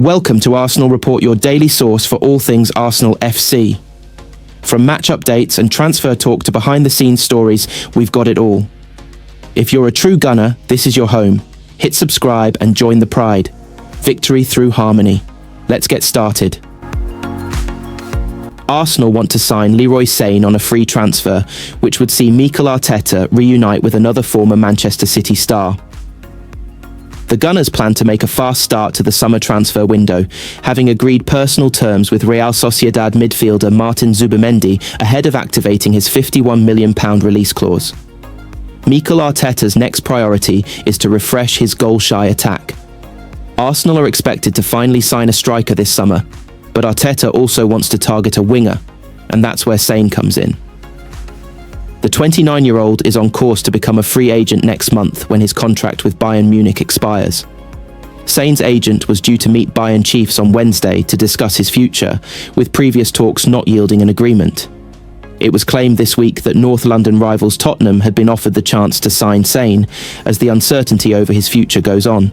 Welcome to Arsenal Report, your daily source for all things Arsenal FC. From match updates and transfer talk to behind-the-scenes stories, we've got it all. If you're a true gunner, this is your home. Hit subscribe and join the pride. Victory through harmony. Let's get started. Arsenal want to sign Leroy Sane on a free transfer, which would see Mikel Arteta reunite with another former Manchester City star. The Gunners plan to make a fast start to the summer transfer window, having agreed personal terms with Real Sociedad midfielder Martin Zubimendi ahead of activating his £51 million release clause. Mikel Arteta's next priority is to refresh his goal-shy attack. Arsenal are expected to finally sign a striker this summer, but Arteta also wants to target a winger, and that's where Sane comes in. The 29-year-old is on course to become a free agent next month when his contract with Bayern Munich expires. Sane's agent was due to meet Bayern chiefs on Wednesday to discuss his future, with previous talks not yielding an agreement. It was claimed this week that North London rivals Tottenham had been offered the chance to sign Sane, as the uncertainty over his future goes on.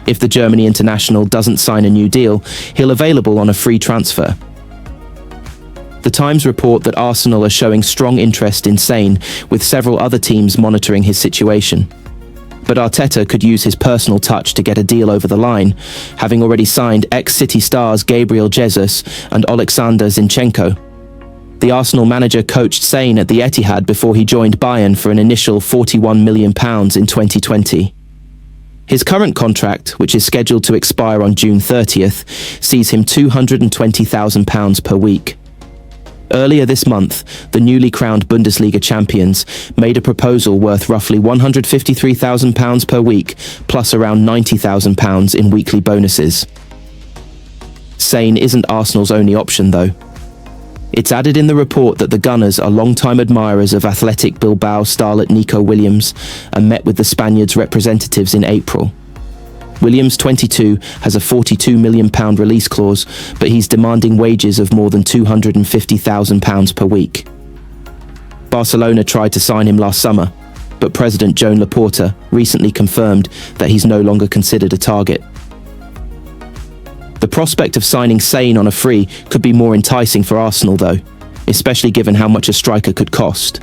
If the Germany international doesn't sign a new deal, he'll be available on a free transfer. The Times report that Arsenal are showing strong interest in Sane, with several other teams monitoring his situation. But Arteta could use his personal touch to get a deal over the line, having already signed ex-City stars Gabriel Jesus and Alexander Zinchenko. The Arsenal manager coached Sane at the Etihad before he joined Bayern for an initial £41 million in 2020. His current contract, which is scheduled to expire on June 30th, sees him £220,000 per week. Earlier this month, the newly crowned Bundesliga champions made a proposal worth roughly £153,000 per week, plus around £90,000 in weekly bonuses. Sane isn't Arsenal's only option, though. It's added in the report that the Gunners are long-time admirers of Athletic Bilbao starlet Nico Williams and met with the Spaniards' representatives in April. Williams, 22, has a £42 million release clause, but he's demanding wages of more than £250,000 per week. Barcelona tried to sign him last summer, but President Joan Laporta recently confirmed that he's no longer considered a target. The prospect of signing Sane on a free could be more enticing for Arsenal, though, especially given how much a striker could cost.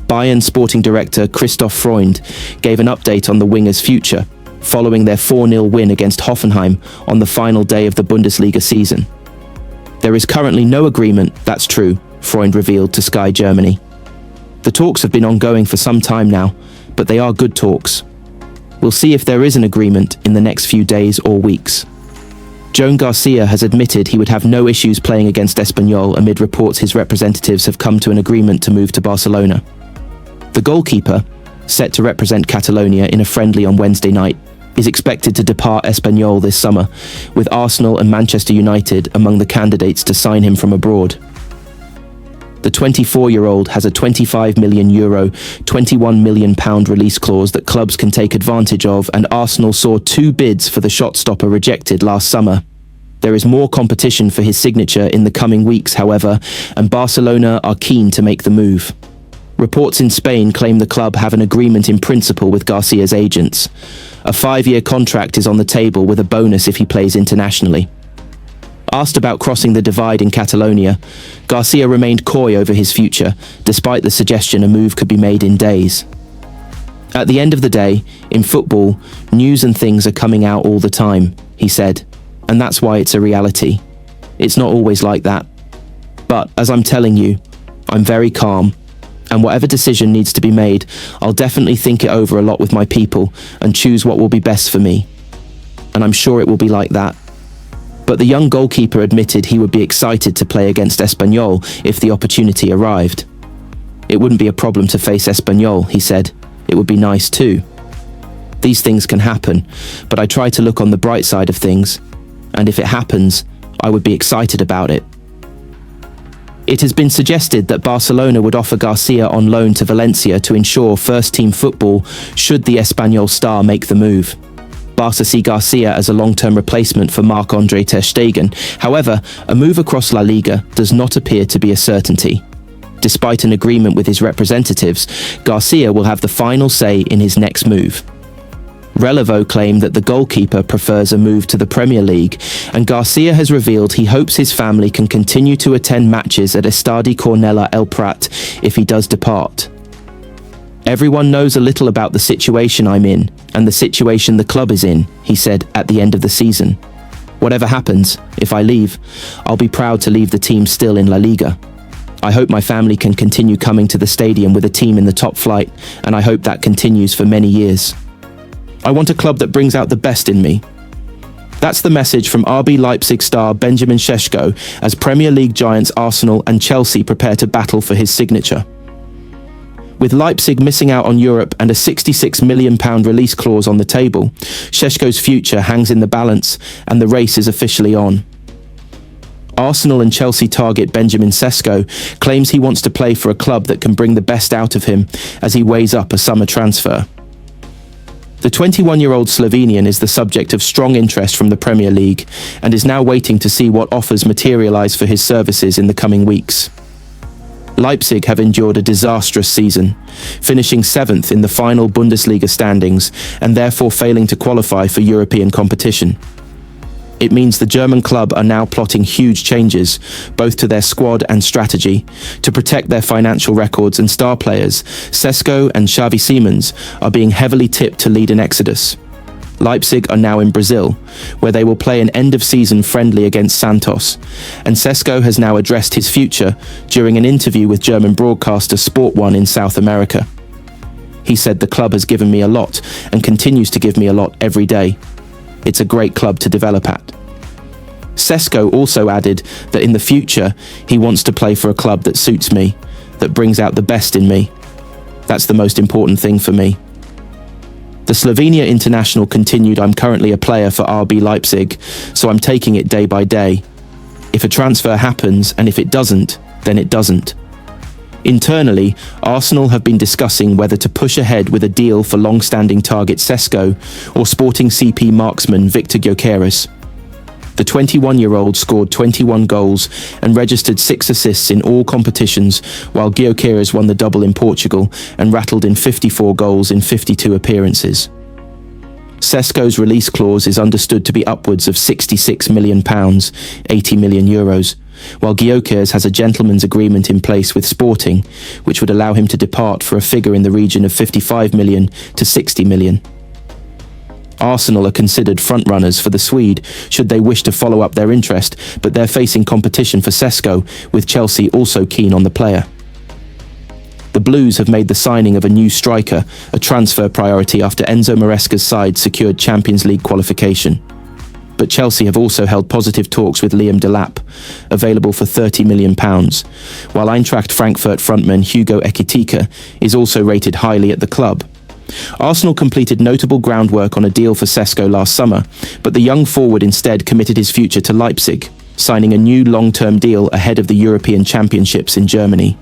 Bayern sporting director Christoph Freund gave an update on the winger's future, following their 4-0 win against Hoffenheim on the final day of the Bundesliga season. There is currently no agreement, that's true, Freund revealed to Sky Germany. The talks have been ongoing for some time now, but they are good talks. We'll see if there is an agreement in the next few days or weeks. Joan Garcia has admitted he would have no issues playing against Espanyol amid reports his representatives have come to an agreement to move to Barcelona. The goalkeeper, set to represent Catalonia in a friendly on Wednesday night, is expected to depart Espanyol this summer, with Arsenal and Manchester United among the candidates to sign him from abroad. The 24-year-old has a €25 million, £21 million release clause that clubs can take advantage of, and Arsenal saw 2 bids for the shot-stopper rejected last summer. There is more competition for his signature in the coming weeks, however, and Barcelona are keen to make the move. Reports in Spain claim the club have an agreement in principle with Garcia's agents. A 5-year contract is on the table with a bonus if he plays internationally. Asked about crossing the divide in Catalonia, Garcia remained coy over his future, despite the suggestion a move could be made in days. At the end of the day, in football, news and things are coming out all the time, he said, and that's why it's a reality. It's not always like that. But, as I'm telling you, I'm very calm, and whatever decision needs to be made, I'll definitely think it over a lot with my people and choose what will be best for me. And I'm sure it will be like that. But the young goalkeeper admitted he would be excited to play against Espanyol if the opportunity arrived. It wouldn't be a problem to face Espanyol, he said. It would be nice too. These things can happen, but I try to look on the bright side of things, and if it happens, I would be excited about it. It has been suggested that Barcelona would offer Garcia on loan to Valencia to ensure first-team football should the Espanyol star make the move. Barca see Garcia as a long-term replacement for Marc-Andre ter Stegen. However, a move across La Liga does not appear to be a certainty. Despite an agreement with his representatives, Garcia will have the final say in his next move. Relevo claimed that the goalkeeper prefers a move to the Premier League, and Garcia has revealed he hopes his family can continue to attend matches at Estadi Cornellà El Prat if he does depart. "Everyone knows a little about the situation I'm in, and the situation the club is in," he said at the end of the season. "Whatever happens, if I leave, I'll be proud to leave the team still in La Liga. I hope my family can continue coming to the stadium with a team in the top flight, and I hope that continues for many years. I want a club that brings out the best in me." That's the message from RB Leipzig star Benjamin Šeško as Premier League giants Arsenal and Chelsea prepare to battle for his signature. With Leipzig missing out on Europe and a £66 million release clause on the table, Šeško's future hangs in the balance and the race is officially on. Arsenal and Chelsea target Benjamin Šeško claims he wants to play for a club that can bring the best out of him as he weighs up a summer transfer. The 21-year-old Slovenian is the subject of strong interest from the Premier League and is now waiting to see what offers materialise for his services in the coming weeks. Leipzig have endured a disastrous season, finishing 7th in the final Bundesliga standings and therefore failing to qualify for European competition. It means the German club are now plotting huge changes, both to their squad and strategy, to protect their financial records and star players. Šeško and Xavi Simons are being heavily tipped to lead an exodus. Leipzig are now in Brazil, where they will play an end-of-season friendly against Santos, and Šeško has now addressed his future during an interview with German broadcaster Sport 1 in South America. He said, "The club has given me a lot and continues to give me a lot every day. It's a great club to develop at." Šeško also added that in the future, he wants to play for a club that suits me, that brings out the best in me. "That's the most important thing for me." The Slovenia international continued, "I'm currently a player for RB Leipzig, so I'm taking it day by day. If a transfer happens, and if it doesn't, then it doesn't." Internally, Arsenal have been discussing whether to push ahead with a deal for long-standing target Šeško or Sporting CP marksman Viktor Gyökeres. The 21-year-old scored 21 goals and registered 6 assists in all competitions, while Gyökeres won the double in Portugal and rattled in 54 goals in 52 appearances. Šeško's release clause is understood to be upwards of £66 million, €80 million, while Gyökeres has a gentleman's agreement in place with Sporting, which would allow him to depart for a figure in the region of £55 million to £60 million. Arsenal are considered frontrunners for the Swede should they wish to follow up their interest, but they're facing competition for Šeško, with Chelsea also keen on the player. The Blues have made the signing of a new striker a transfer priority after Enzo Maresca's side secured Champions League qualification. But Chelsea have also held positive talks with Liam Delap, available for £30 million, while Eintracht Frankfurt frontman Hugo Ekitike is also rated highly at the club. Arsenal completed notable groundwork on a deal for Šeško last summer, but the young forward instead committed his future to Leipzig, signing a new long-term deal ahead of the European Championships in Germany.